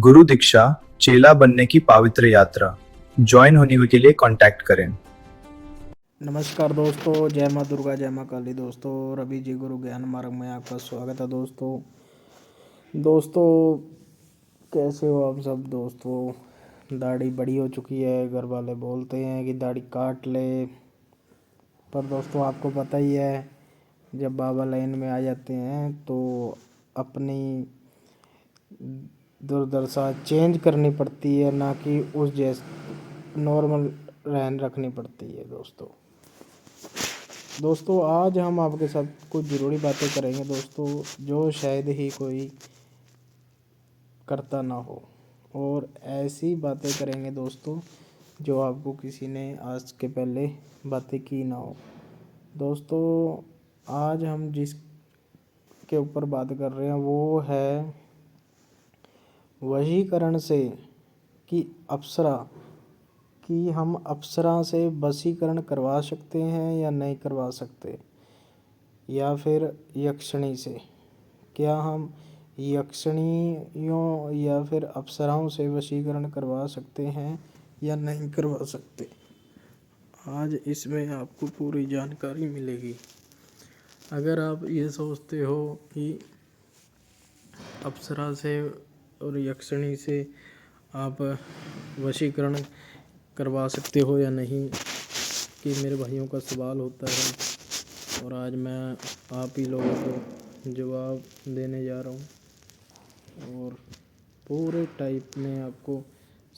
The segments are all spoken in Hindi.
गुरु दीक्षा चेला बनने की पवित्र यात्रा। ज्वाइन होने के लिए कांटेक्ट करें। नमस्कार दोस्तों, जय माँ दुर्गा, जय माँ काली। दोस्तों, रवि जी गुरु ज्ञान मार्ग में आपका स्वागत है। दोस्तों कैसे हो आप सब। दोस्तों, दाढ़ी बड़ी हो चुकी है। घर वाले बोलते हैं कि दाढ़ी काट ले, पर दोस्तों आपको पता ही है, जब बाबा लाइन में आ जाते हैं तो अपनी दुर्दशा चेंज करनी पड़ती है, ना कि उस जैसे नॉर्मल रहन रखनी पड़ती है। दोस्तों आज हम आपके साथ कुछ ज़रूरी बातें करेंगे दोस्तों, जो शायद ही कोई करता ना हो, और ऐसी बातें करेंगे दोस्तों जो आपको किसी ने आज के पहले बातें की ना हो। दोस्तों आज हम जिस के ऊपर बात कर रहे हैं वो है वशीकरण से, कि अप्सरा, कि हम अप्सरा से वशीकरण करवा सकते हैं या नहीं करवा सकते, या फिर यक्षिणी से। क्या हम यक्षिणियों या फिर अप्सराओं से वशीकरण करवा सकते हैं या नहीं करवा सकते। आज इसमें आपको पूरी जानकारी मिलेगी। अगर आप ये सोचते हो कि अप्सरा से और यक्षिणी से आप वशीकरण करवा सकते हो या नहीं, कि मेरे भाइयों का सवाल होता है, और आज मैं आप ही लोगों को जवाब देने जा रहा हूँ, और पूरे टाइप में आपको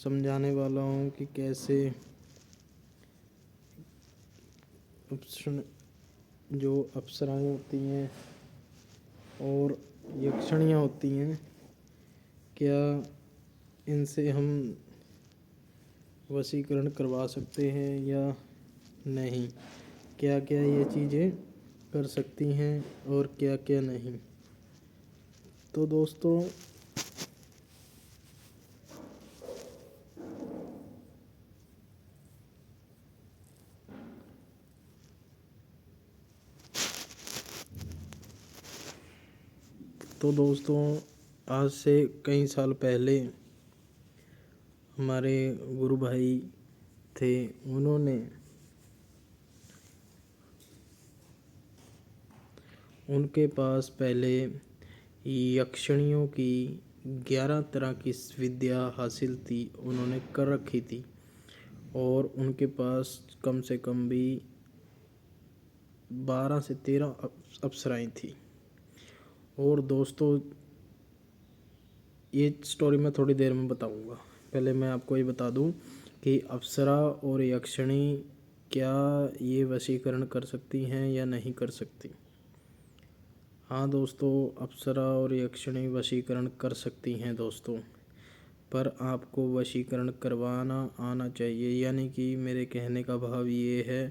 समझाने वाला हूँ कि कैसे जो अप्सराएं होती हैं और यक्षिणियाँ होती हैं, क्या इनसे हम वशीकरण करवा सकते हैं या नहीं, क्या क्या ये चीज़ें कर सकती हैं और क्या क्या नहीं। तो दोस्तों आज से कई साल पहले हमारे गुरु भाई थे, उनके पास पहले यक्षिणियों की 11 तरह की विद्या हासिल थी, उन्होंने कर रखी थी, और उनके पास कम से कम भी 12 से 13 अप्सराएं थी। और दोस्तों ये स्टोरी मैं थोड़ी देर में बताऊंगा। पहले मैं आपको ये बता दूं कि अप्सरा और यक्षिणी क्या ये वशीकरण कर सकती हैं या नहीं कर सकती। हाँ दोस्तों, अप्सरा और यक्षिणी वशीकरण कर सकती हैं दोस्तों, पर आपको वशीकरण करवाना आना चाहिए। यानी कि मेरे कहने का भाव ये है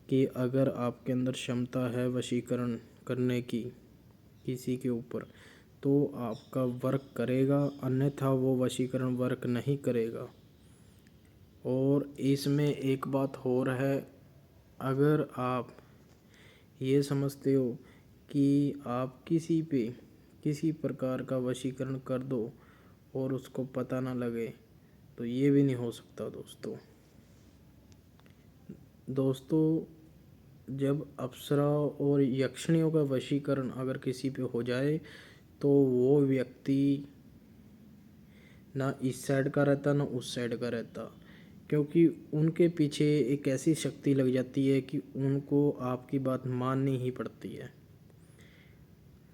कि अगर आपके अंदर क्षमता है वशीकरण करने की किसी के ऊपर, तो आपका वर्क करेगा, अन्यथा वो वशीकरण वर्क नहीं करेगा। और इसमें एक बात और है, अगर आप ये समझते हो कि आप किसी प्रकार का वशीकरण कर दो और उसको पता ना लगे, तो ये भी नहीं हो सकता दोस्तों जब अप्सरा और यक्षिणियों का वशीकरण अगर किसी पे हो जाए, तो वो व्यक्ति ना इस साइड का रहता ना उस साइड का रहता, क्योंकि उनके पीछे एक ऐसी शक्ति लग जाती है कि उनको आपकी बात माननी ही पड़ती है।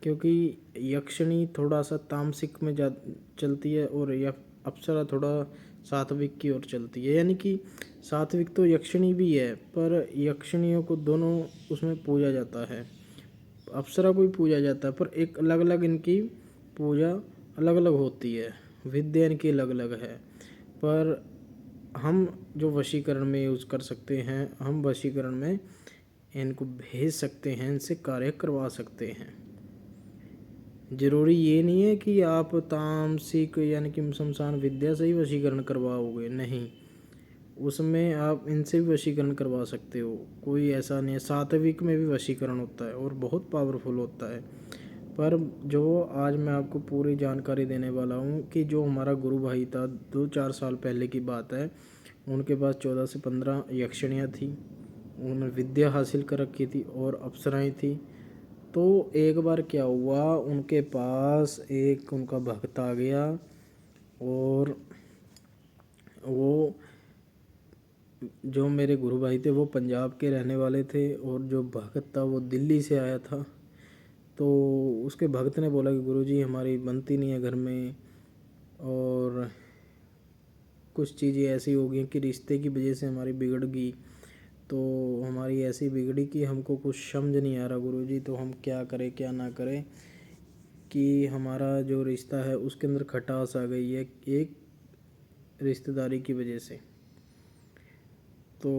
क्योंकि यक्षिणी थोड़ा सा तामसिक में चलती है, और अप्सरा थोड़ा सात्विक की ओर चलती है। यानी कि सात्विक तो यक्षिणी भी है, पर यक्षिणियों को दोनों उसमें पूजा जाता है, अप्सरा को भी पूजा जाता है, पर एक अलग अलग इनकी पूजा अलग अलग होती है, विद्या इनकी अलग अलग है। पर हम जो वशीकरण में यूज़ कर सकते हैं, हम वशीकरण में इनको भेज सकते हैं, इनसे कार्य करवा सकते हैं। ज़रूरी ये नहीं है कि आप तामसिक यानी कि शमशान विद्या से ही वशीकरण करवाओगे, नहीं, उसमें आप इनसे भी वशीकरण करवा सकते हो। कोई ऐसा नहीं है, सात्विक में भी वशीकरण होता है और बहुत पावरफुल होता है। पर जो आज मैं आपको पूरी जानकारी देने वाला हूँ कि जो हमारा गुरु भाई था, 2-4 साल पहले की बात है, उनके पास 14 से 15 यक्षिणियाँ थी। उन्होंने विद्या हासिल कर रखी थी और अप्सराएं थी। तो एक बार क्या हुआ, उनके पास एक उनका भक्त आ गया और वो, जो मेरे गुरु भाई थे वो पंजाब के रहने वाले थे और जो भक्त था वो दिल्ली से आया था। तो उसके भक्त ने बोला कि गुरुजी हमारी बनती नहीं है घर में, और कुछ चीज़ें ऐसी हो गई कि रिश्ते की वजह से हमारी बिगड़ गई। तो हमारी ऐसी बिगड़ी कि हमको कुछ समझ नहीं आ रहा गुरुजी, तो हम क्या करें क्या ना करें कि हमारा जो रिश्ता है उसके अंदर खटास आ गई है एक रिश्तेदारी की वजह से। तो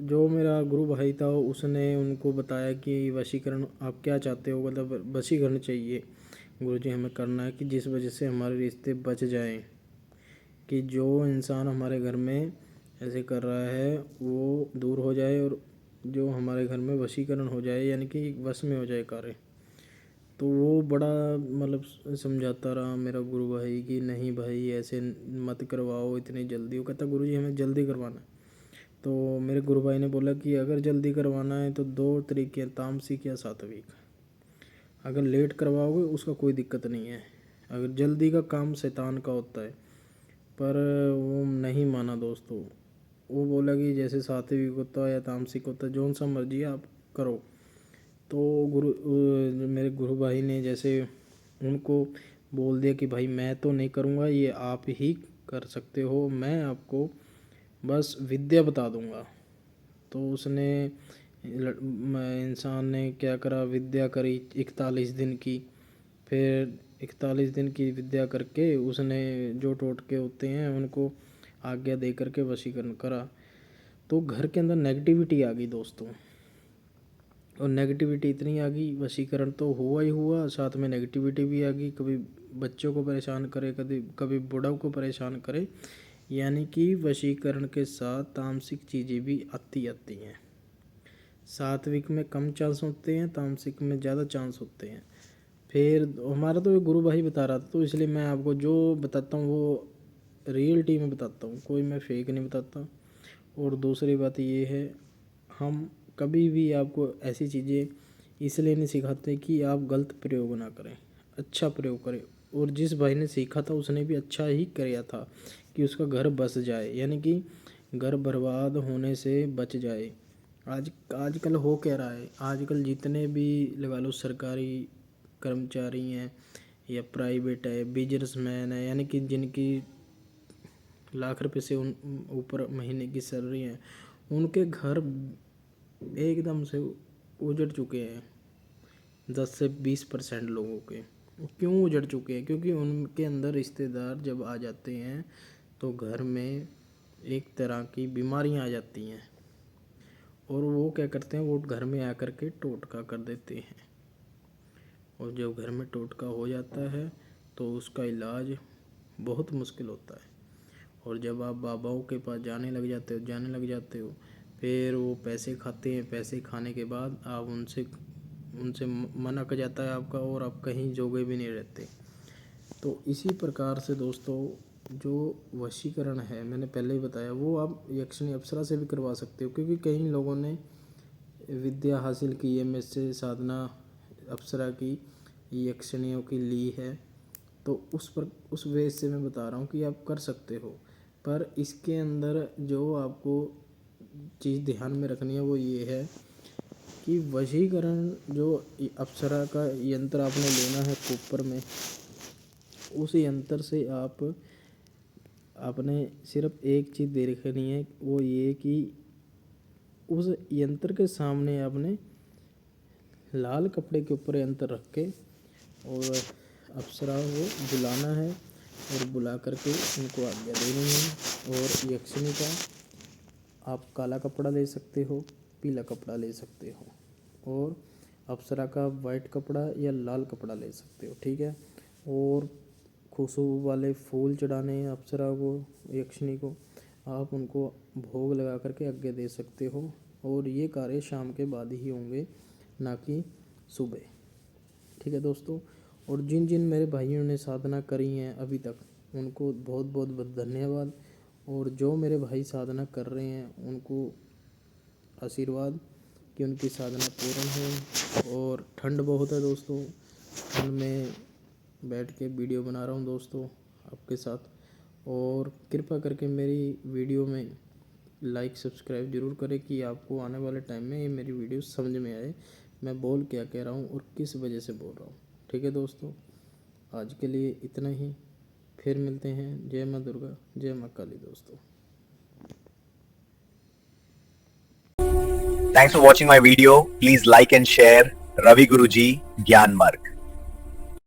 जो मेरा गुरु भाई था उसने उनको बताया कि वशीकरण आप क्या चाहते हो, मतलब वशीकरण चाहिए गुरुजी हमें करना है कि जिस वजह से हमारे रिश्ते बच जाएं, कि जो इंसान हमारे घर में ऐसे कर रहा है वो दूर हो जाए और जो हमारे घर में वशीकरण हो जाए, यानी कि वश में हो जाए कार्य। तो वो बड़ा मतलब समझाता रहा मेरा गुरु भाई कि नहीं भाई ऐसे मत करवाओ इतनी जल्दी। वो कहता गुरुजी हमें जल्दी करवाना है। तो मेरे गुरु भाई ने बोला कि अगर जल्दी करवाना है तो 2 तरीके हैं, तामसिक या सात्विक। अगर लेट करवाओगे उसका कोई दिक्कत नहीं है, अगर जल्दी का काम शैतान का होता है। पर वो नहीं माना दोस्तों। वो बोला कि जैसे सात्विक होता है या तामसिक होता है, जौन सा मर्जी आप करो। तो मेरे गुरु भाई ने जैसे उनको बोल दिया कि भाई मैं तो नहीं करूँगा, ये आप ही कर सकते हो, मैं आपको बस विद्या बता दूँगा। तो उसने इंसान ने क्या करा, विद्या करी 41 दिन की। फिर 41 दिन की विद्या करके उसने जो टोटके होते हैं उनको आज्ञा दे करके वशीकरण करा। तो घर के अंदर नेगेटिविटी आ गई दोस्तों, और नेगेटिविटी इतनी आ गई, वशीकरण तो हुआ ही हुआ, साथ में नेगेटिविटी भी आ गई। कभी बच्चों को परेशान करे, कभी कभी बूढ़ों को परेशान करे, यानी कि वशीकरण के साथ तामसिक चीज़ें भी आती आती हैं। सात्विक में कम चांस होते हैं, तामसिक में ज़्यादा चांस होते हैं। फिर हमारा तो गुरु भाई बता रहा था, तो इसलिए मैं आपको जो बताता हूँ वो रियलिटी में बताता हूँ, कोई मैं फेक नहीं बताता। और दूसरी बात ये है, हम कभी भी आपको ऐसी चीज़ें इसलिए नहीं सिखाते कि आप गलत प्रयोग ना करें, अच्छा प्रयोग करें। और जिस भाई ने सीखा था उसने भी अच्छा ही किया था कि उसका घर बस जाए, यानी कि घर बर्बाद होने से बच जाए। आजकल हो क्या रहा है, आजकल जितने भी लगा लो सरकारी कर्मचारी हैं या प्राइवेट है, बिजनेसमैन है, यानी कि जिनकी लाख रुपए से उन ऊपर महीने की सैलरी है, उनके घर एकदम से उजड़ चुके हैं। 10 से 20% लोगों के क्यों उजड़ चुके हैं, क्योंकि उनके अंदर रिश्तेदार जब आ जाते हैं तो घर में एक तरह की बीमारियां आ जाती हैं, और वो क्या करते हैं, वो घर में आकर के टोटका कर देते हैं। और जब घर में टोटका हो जाता है तो उसका इलाज बहुत मुश्किल होता है। और जब आप बाबाओं के पास जाने लग जाते हो, फिर वो पैसे खाते हैं, पैसे खाने के बाद आप उनसे उनसे मना कर जाता है आपका, और आप कहीं जोगे भी नहीं रहते। तो इसी प्रकार से दोस्तों, जो वशीकरण है मैंने पहले ही बताया, वो आप यक्षिणी अप्सरा से भी करवा सकते हो, क्योंकि कई लोगों ने विद्या हासिल की है में से, साधना अप्सरा की, यक्षिणियों की ली है। तो उस वे से मैं बता रहा हूँ कि आप कर सकते हो। पर इसके अंदर जो आपको चीज़ ध्यान में रखनी है वो ये है कि वशीकरण जो अप्सरा का यंत्र आपने लेना है कुपर में, उस यंत्र से आपने सिर्फ एक चीज़ देखनी है, वो ये कि उस यंत्र के सामने आपने लाल कपड़े के ऊपर यंत्र रख के और अप्सरा को बुलाना है, और बुला करके उनको आज्ञा देनी है। और यक्षिणी का आप काला कपड़ा ले सकते हो, पीला कपड़ा ले सकते हो, और अप्सरा का वाइट कपड़ा या लाल कपड़ा ले सकते हो, ठीक है। और खुशबू वाले फूल चढ़ाने हैं अप्सरा को, यक्षिणी को, आप उनको भोग लगा करके आज्ञा दे सकते हो। और ये कार्य शाम के बाद ही होंगे, ना कि सुबह। ठीक है दोस्तों, और जिन जिन मेरे भाइयों ने साधना करी हैं अभी तक, उनको बहुत बहुत धन्यवाद। और जो मेरे भाई साधना कर रहे हैं उनको आशीर्वाद कि उनकी साधना पूर्ण हो। और ठंड बहुत है दोस्तों, ठंड में बैठ के वीडियो बना रहा हूँ दोस्तों आपके साथ। और कृपा करके मेरी वीडियो में लाइक सब्सक्राइब जरूर करें कि आपको आने वाले टाइम में ये मेरी वीडियो समझ में आए, मैं बोल क्या कह रहा हूँ और किस वजह से बोल रहा हूँ। ठीक है दोस्तों, आज के लिए इतना ही, फिर मिलते हैं। जय माँ दुर्गा, जय माँ काली दोस्तों। Thanks for watching my video. Please like and share Ravi Guruji Gyan Marg.